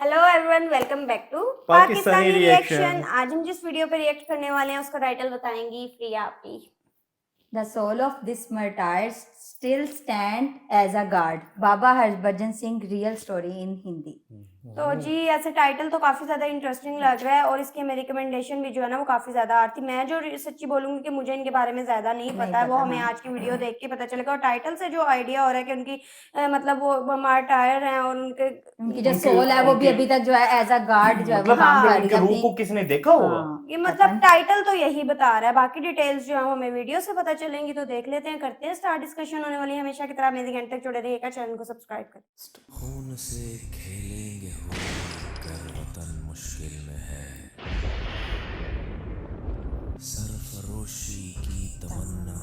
Hello everyone, welcome back to Pakistani reaction. आज हम जिस वीडियो पे रिएक्ट करने वाले हैं उसका टाइटल बताएंगी प्रिया आपी। The soul of this martyrs still stand as a guard. Baba Harbhajan Singh real story in Hindi. तो जी ऐसे टाइटल तो काफी ज्यादा इंटरेस्टिंग लग रहा है और इसके में रिकमेंडेशन भी जो है ना वो काफी ज्यादा आती। मैं जो सच्ची बोलूंगी कि मुझे इनके बारे में ज्यादा नहीं पता है, वो हमें आज की वीडियो देख के पता चलेगा। और टाइटल से जो आइडिया हो रहा है कि उनकी मतलब वो मार्टायर हैं और उनकी जो सोल है वो भी अभी तक जो है एज अ गार्ड जो है वो काम कर रही उनके है रूह को किसने देखा होगा? ये मतलब टाइटल तो यही बता रहा है, बाकी डिटेल्स जो है हमें वीडियो से पता चलेंगी। तो देख लेते हैं, करते हैं स्टार्ट। डिस्कशन होने वाली है हमेशा की तरह। अमेजिंग एंड तक जुड़े रहिएगा, चैनल को सब्सक्राइब करें। खून से खेलेंगे कर वतन मुश्किल में है, सरफरोशी की तमन्ना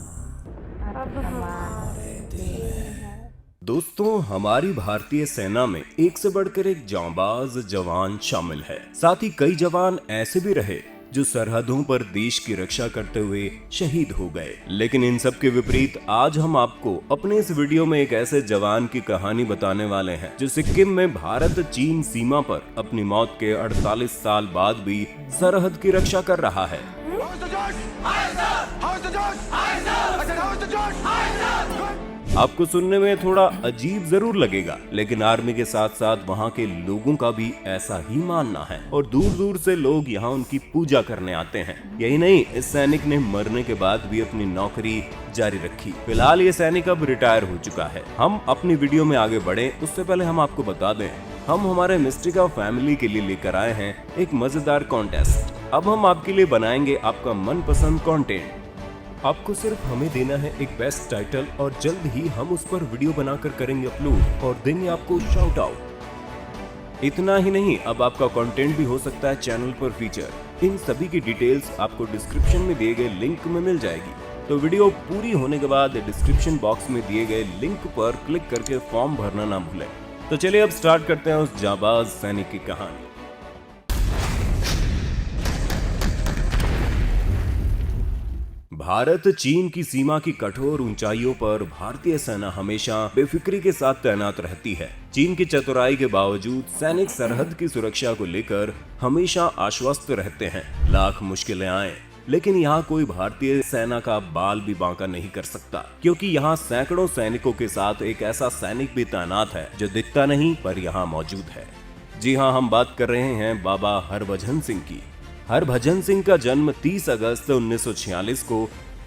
हमारे दिल में है। दोस्तों, हमारी भारतीय सेना में एक से बढ़कर एक जांबाज जवान शामिल है। साथ ही कई जवान ऐसे भी रहे जो सरहदों पर देश की रक्षा करते हुए शहीद हो गए। लेकिन इन सब के विपरीत आज हम आपको अपने इस वीडियो में एक ऐसे जवान की कहानी बताने वाले हैं जो सिक्किम में भारत चीन सीमा पर अपनी मौत के 48 साल बाद भी सरहद की रक्षा कर रहा है। आपको सुनने में थोड़ा अजीब जरूर लगेगा, लेकिन आर्मी के साथ साथ वहाँ के लोगों का भी ऐसा ही मानना है और दूर दूर से लोग यहाँ उनकी पूजा करने आते हैं। यही नहीं, इस सैनिक ने मरने के बाद भी अपनी नौकरी जारी रखी। फिलहाल ये सैनिक अब रिटायर हो चुका है। हम अपनी वीडियो में आगे बढ़े उससे पहले हम आपको बता दें, हम हमारे मिस्टिका फैमिली के लिए लेकर आए हैं एक मजेदार कॉन्टेस्ट। अब हम आपके लिए बनाएंगे आपका मनपसंद कंटेंट। आपको सिर्फ हमें देना है एक बेस्ट टाइटल और जल्द ही हम उस पर वीडियो बनाकर करेंगे अपलोड और देंगे आपको शाउट आउट। इतना ही नहीं, अब आपका कंटेंट भी हो सकता है चैनल पर फीचर। इन सभी की डिटेल्स आपको डिस्क्रिप्शन में दिए गए लिंक में मिल जाएगी। तो वीडियो पूरी होने के बाद डिस्क्रिप्शन बॉक्स में दिए गए लिंक पर क्लिक करके फॉर्म भरना ना भूलें। तो चलिए अब स्टार्ट करते हैं उस जांबाज सैनिक की कहानी। भारत चीन की सीमा की कठोर ऊंचाइयों पर भारतीय सेना हमेशा बेफिक्री के साथ तैनात रहती है। चीन की चतुराई के बावजूद सैनिक सरहद की सुरक्षा को लेकर हमेशा आश्वस्त रहते हैं। लाख मुश्किलें आए, लेकिन यहाँ कोई भारतीय सेना का बाल भी बांका नहीं कर सकता, क्योंकि यहाँ सैकड़ों सैनिकों के साथ एक ऐसा सैनिक भी तैनात है जो दिखता नहीं पर यहाँ मौजूद है। जी हाँ, हम बात कर रहे हैं बाबा हरभजन सिंह की। हरभजन सिंह का जन्म 30 अगस्त 1946 को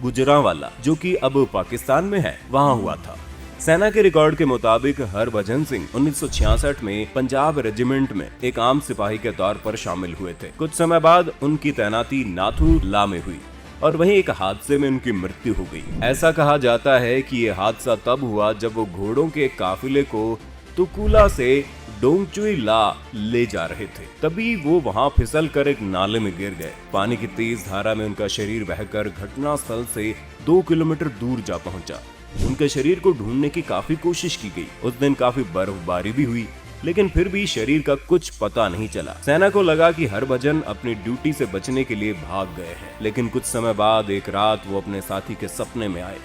गुजरांवाला, जो कि अब पाकिस्तान में है, वहां हुआ था। सेना के रिकॉर्ड के मुताबिक हरभजन सिंह 1966 में पंजाब रेजिमेंट में एक आम सिपाही के तौर पर शामिल हुए थे। कुछ समय बाद उनकी तैनाती नाथू ला में हुई और वहीं एक हादसे में उनकी मृत्यु हो गई। ऐसा कहा जाता है कि यह हादसा तब हुआ जब वो घोड़ों के काफिले को तुकुला से डोंगचुई ला ले जा रहे थे। तभी वो वहां फिसल कर एक नाले में गिर गए। पानी की तेज धारा में उनका शरीर बहकर घटना स्थल से 2 किलोमीटर दूर जा पहुंचा। उनके शरीर को ढूंढने की काफी कोशिश की गई। उस दिन काफी बर्फबारी भी हुई, लेकिन फिर भी शरीर का कुछ पता नहीं चला। सेना को लगा कि हरभजन अपनी ड्यूटी से बचने के लिए भाग गए हैं, लेकिन कुछ समय बाद एक रात वो अपने साथी के सपने में आए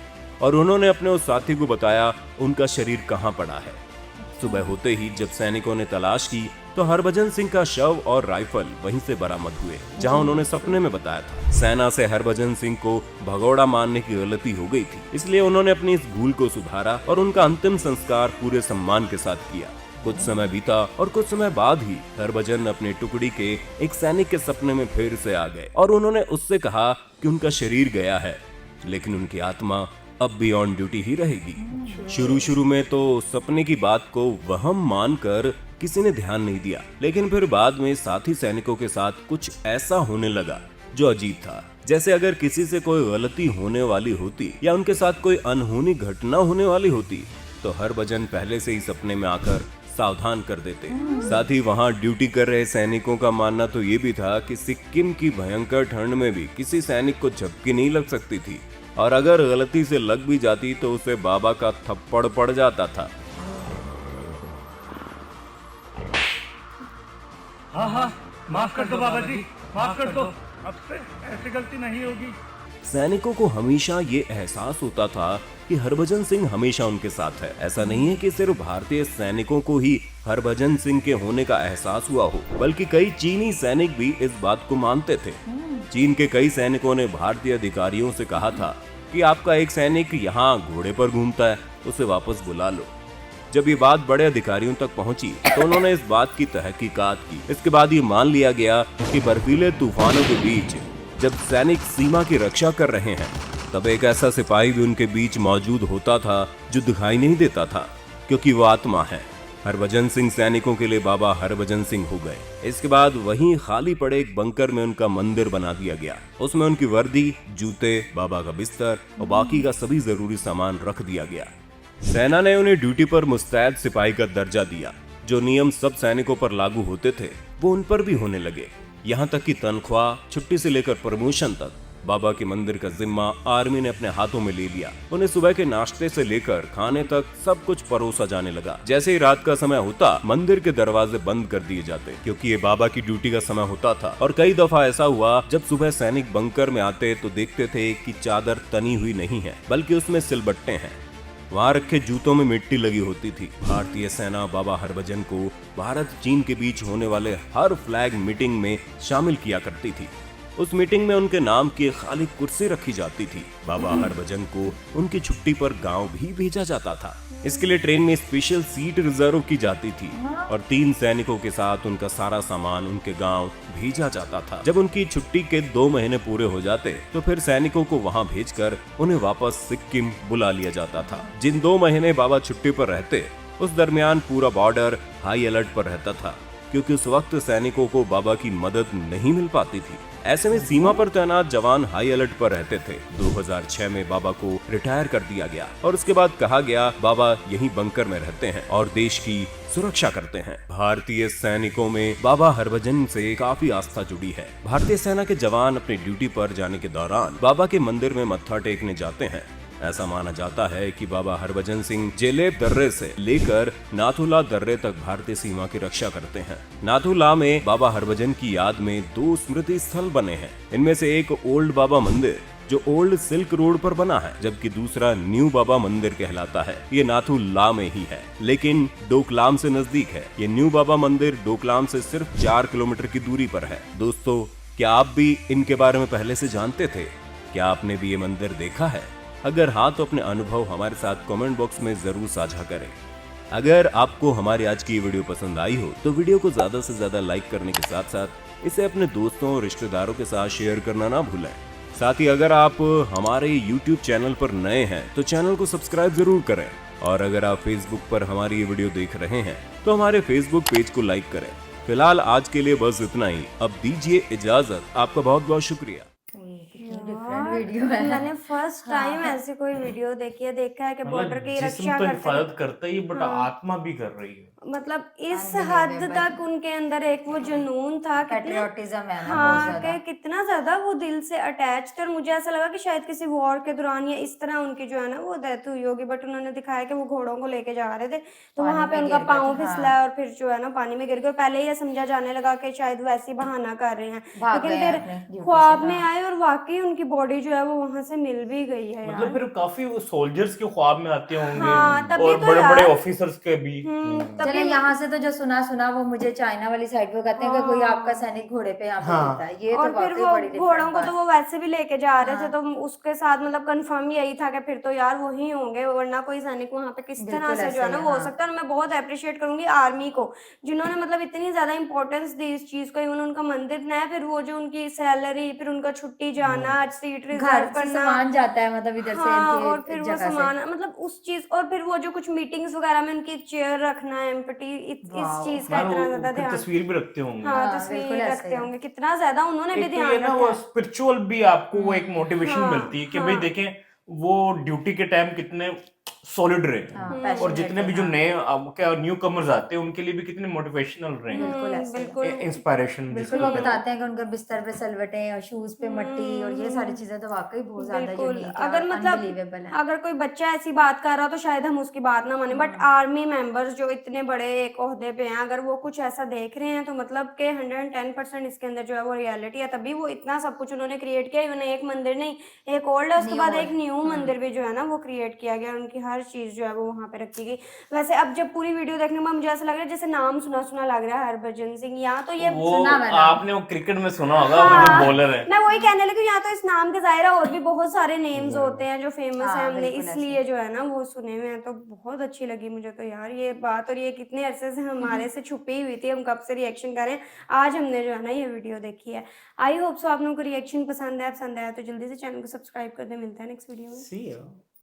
और उन्होंने अपने उस साथी को बताया उनका शरीर कहाँ पड़ा है। सुबह होते ही जब सैनिकों ने तलाश की तो हरभजन सिंह का शव और राइफल वहीं से बरामद हुए जहां उन्होंने सपने में बताया था। सेना से हरभजन सिंह को भगोड़ा मारने की गलती हो गई थी, इसलिए उन्होंने अपनी इस भूल को सुधारा और उनका अंतिम संस्कार पूरे सम्मान के साथ किया। कुछ समय बीता और कुछ समय बाद ही हरभजन अपनी टुकड़ी के एक सैनिक के सपने में फिर से आ गए और उन्होंने उससे कहा कि उनका शरीर गया है, लेकिन उनकी आत्मा अब भी ऑन ड्यूटी ही रहेगी। शुरू में तो सपने की बात को वहम मानकर किसी ने ध्यान नहीं दिया, लेकिन फिर बाद में साथी सैनिकों के साथ कुछ ऐसा होने लगा जो अजीब था। जैसे अगर किसी से कोई गलती होने वाली होती या उनके साथ कोई अनहोनी घटना होने वाली होती तो हरभजन पहले से ही सपने में आकर सावधान कर देते। साथ ही वहाँ ड्यूटी कर रहे सैनिकों का मानना तो ये भी था कि सिक्किम की भयंकर ठंड में भी किसी सैनिक को झपकी नहीं लग सकती थी और अगर गलती से लग भी जाती तो उसे बाबा का थप्पड़ पड़ जाता था। हाँ, माफ कर दो बाबा जी, माफ कर दो। अब से ऐसी गलती नहीं होगी। सैनिकों को हमेशा ये एहसास होता था कि हरभजन सिंह हमेशा उनके साथ है। ऐसा नहीं है कि सिर्फ भारतीय सैनिकों को ही हरभजन सिंह के होने का एहसास हुआ हो, बल्कि कई चीनी सैनिक भी इस बात को मानते थे। चीन के कई सैनिकों ने भारतीय अधिकारियों से कहा था कि आपका एक सैनिक यहाँ घोड़े पर घूमता है, उसे वापस बुला लो। जब ये बात बड़े अधिकारियों तक पहुंची तो उन्होंने इस बात की तहकीकात की। इसके बाद ये मान लिया गया कि बर्फीले तूफानों के बीच जब सैनिक सीमा की रक्षा कर रहे हैं, तब एक ऐसा सिपाही भी उनके बीच मौजूद होता था जो दिखाई नहीं देता था, क्योंकि वो आत्मा है। हरभजन सिंह सैनिकों के लिए बाबा हरभजन सिंह हो गए। इसके बाद वहीं खाली पड़े एक बंकर में उनका मंदिर बना दिया गया। उसमें उनकी वर्दी, जूते, बाबा का बिस्तर और बाकी का सभी जरूरी सामान रख दिया गया। सेना ने उन्हें ड्यूटी पर मुस्तैद सिपाही का दर्जा दिया। जो नियम सब सैनिकों पर लागू होते थे वो उन पर भी होने लगे। यहाँ तक कि तनख्वाह, छुट्टी से लेकर प्रमोशन तक बाबा के मंदिर का जिम्मा आर्मी ने अपने हाथों में ले लिया। उन्हें सुबह के नाश्ते से लेकर खाने तक सब कुछ परोसा जाने लगा। जैसे ही रात का समय होता, मंदिर के दरवाजे बंद कर दिए जाते, क्योंकि ये बाबा की ड्यूटी का समय होता था। और कई दफा ऐसा हुआ, जब सुबह सैनिक बंकर में आते तो देखते थे कि चादर तनी हुई नहीं है, बल्कि उसमें सिलबट्टे हैं। वहाँ रखे जूतों में मिट्टी लगी होती थी। भारतीय सेना बाबा हरभजन को भारत चीन के बीच होने वाले हर फ्लैग मीटिंग में शामिल किया करती थी। उस मीटिंग में उनके नाम की खाली कुर्सी रखी जाती थी। बाबा हरभजन को उनकी छुट्टी पर गांव भी भेजा जाता था। इसके लिए ट्रेन में स्पेशल सीट रिजर्व की जाती थी और 3 सैनिकों के साथ उनका सारा सामान उनके गांव भेजा जाता था। जब उनकी छुट्टी के 2 महीने पूरे हो जाते तो फिर सैनिकों को वहां भेजकर उन्हें वापस सिक्किम बुला लिया जाता था। जिन 2 महीने बाबा छुट्टी पर रहते, उस दरमियान पूरा बॉर्डर हाई अलर्ट पर रहता था, क्योंकि उस वक्त सैनिकों को बाबा की मदद नहीं मिल पाती थी। ऐसे में सीमा पर तैनात जवान हाई अलर्ट पर रहते थे। 2006 में बाबा को रिटायर कर दिया गया और उसके बाद कहा गया बाबा यहीं बंकर में रहते हैं और देश की सुरक्षा करते हैं। भारतीय सैनिकों में बाबा हरभजन से काफी आस्था जुड़ी है। भारतीय सेना के जवान अपनी ड्यूटी पर जाने के दौरान बाबा के मंदिर में मत्था टेकने जाते हैं। ऐसा माना जाता है कि बाबा हरभजन सिंह जेलेब दर्रे से लेकर नाथुला दर्रे तक भारतीय सीमा की रक्षा करते हैं। नाथुला में बाबा हरभजन की याद में 2 स्मृति स्थल बने हैं। इनमें से एक ओल्ड बाबा मंदिर जो ओल्ड सिल्क रोड पर बना है, जबकि दूसरा न्यू बाबा मंदिर कहलाता है। ये नाथुला में ही है, लेकिन डोकलाम से नजदीक है। ये न्यू बाबा मंदिर डोकलाम से सिर्फ 4 किलोमीटर की दूरी पर है। दोस्तों, क्या आप भी इनके बारे में पहले से जानते थे? क्या आपने भी ये मंदिर देखा है? अगर हाँ, तो अपने अनुभव हमारे साथ कमेंट बॉक्स में जरूर साझा करें। अगर आपको हमारी आज की ये वीडियो पसंद आई हो तो वीडियो को ज्यादा से ज्यादा लाइक करने के साथ साथ इसे अपने दोस्तों और रिश्तेदारों के साथ शेयर करना ना भूलें। साथ ही अगर आप हमारे YouTube चैनल पर नए हैं तो चैनल को सब्सक्राइब जरूर करें, और अगर आप Facebook पर हमारी ये वीडियो देख रहे हैं तो हमारे Facebook पेज को लाइक करें। फिलहाल आज के लिए बस इतना ही। अब दीजिए इजाजत। आपका बहुत बहुत शुक्रिया। डिफरेंट वीडियो है। मैंने फर्स्ट टाइम ऐसी कोई वीडियो देखा है कि बॉर्डर की जिस्म रक्षा तो करते हिफाजत करता ही, बट आत्मा भी कर रही है। मतलब इस हद तक उनके अंदर एक वो जुनून था, पैट्रियोटिज्म है ना बहुत हाँ, ज्यादा। कि कितना ज्यादा वो दिल से अटैच थे। और मुझे ऐसा लगा कि शायद किसी वॉर के दौरान या इस तरह उनकी जो है ना वो डेथ हुई होगी, बट उन्होंने दिखाया कि वो घोड़ों को लेके जा रहे थे तो पानी वहां पे में उनका गिर गए पाँव थे, हाँ। फिसला और फिर जो है ना पानी में गिर गए। पहले ये समझा जाने लगा कि शायद वो ऐसी बहाना कर रहे हैं, भाग लेकिन गए फिर अपने ड्यूटी से, ख्वाब में हाँ। आए और वाकई उनकी बॉडी जो है वो वहां से मिल भी गई है मतलब यार। फिर काफी वो सोल्जर्स के ख्वाब में आते होंगे, हाँ, तभी और तो बड़े यार। बड़े ऑफिसर्स के भी। चलो, तभी यहाँ से तो जो सुना वो मुझे चाइना वाली साइड पे कहते हैं कि कोई आपका सैनिक घोड़े पे यहाँ पे हाँ। मिलता है। ये और तो फिर वाकई वो बड़ी different घोड़ों को बात तो वो वैसे भी लेके जा रहे थे, हाँ। तो उसके साथ मतलब कंफर्म यही था कि फिर तो यार वही होंगे, वरना कोई सैनिक वहां पे किस तरह बिल्कुल से जो है ऐसे ना ही, वो हो हाँ। सकता है। और मैं बहुत अप्रिशिएट करूंगी आर्मी को, जिन्होंने मतलब इतनी ज्यादा इंपॉर्टेंस दी इस चीज को। इवन उनका मंदिर न है, फिर वो जो उनकी सैलरी, फिर उनका छुट्टी जाना, सीट घर रिजर्व से करना, सामान जाता है, मतलब इधर से हाँ, इनके और फिर वो जगह से। सामान मतलब उस चीज, और फिर वो जो कुछ मीटिंग्स वगैरह में उनकी चेयर रखना एम्प्टी, इस वाओ। चीज का हाँ, इतना वो ज्यादा फिर ध्यान। तस्वीर भी रखते होंगे। हाँ, हाँ, तस्वीर बिल्कुल ऐसे रखते ही। होंगे, कितना ज्यादा उन्होंने भी एक तो ये ध्यान ना रखा वो है। स्पिरिचुअल भी आपको वो एक मोटिवेशन हाँ, मिलती है कि हाँ। भाई देखें वो ड्यूटी के टाइम कितने सॉलिड रहे हाँ, हैं। passionate और जितने भी जो हाँ। नए अब क्या न्यू कमर्स आते हैं उनके लिए भी कितने मोटिवेशनल रहे हैं, बिल्कुल ऐसे बिल्कुल इंस्पायरेशन बिल्कुल वो बताते हैं कि उनके बिस्तर पे सलवटें और शूज पे मट्टी और ये सारी चीजें तो वाकई बहुत ज्यादा बिल्कुल यूनिक है अगर और मतलब अनबिलीवेबल है। अगर कोई बच्चा ऐसी बात कर रहा हो तो शायद हम उसकी बात ना माने, बट आर्मी मेंबर्स जो इतने बड़े एक ओहदे पे हैं अगर वो कुछ ऐसा देख रहे हैं तो मतलब के 110% इसके अंदर जो है वो रियलिटी है, तभी वो इतना सब कुछ उन्होंने क्रिएट किया। इवन एक मंदिर नहीं, एक ओल्ड है, उसके न्यू बाद और एक न्यू मंदिर भी जो है ना वो क्रिएट किया गया, उनकी हर चीज जो है वो वहां पे रखी गई। वैसे अब जब पूरी वीडियो देखने के बाद मुझे ऐसा लग रहा है जैसे नाम सुना सुना लग रहा है हरभजन सिंह, या तो ये वो सुना मैंने। आपने वो क्रिकेट में सुना होगा वो जो बॉलर है। मैं वही कहने लगी, यहाँ तो इस नाम के ज़ाहिर है और भी बहुत सारे नेम्स होते हैं जो फेमस हाँ, है, हमने बिल्कुल इसलिए जो है ना वो सुने हुए हैं। तो बहुत अच्छी लगी मुझे तो यार ये बात, और ये कितने अरसे से हमारे से छुपी हुई थी, हम कब से रिएक्शन करें, आज हमने जो है ना ये वीडियो देखी है। आई होप सो आप लोगों को रिएक्शन पसंद है, पसंद आया तो जल्दी से चैनल को सब्सक्राइब कर दे। मिलता है नेक्स्ट वीडियो में। See ya.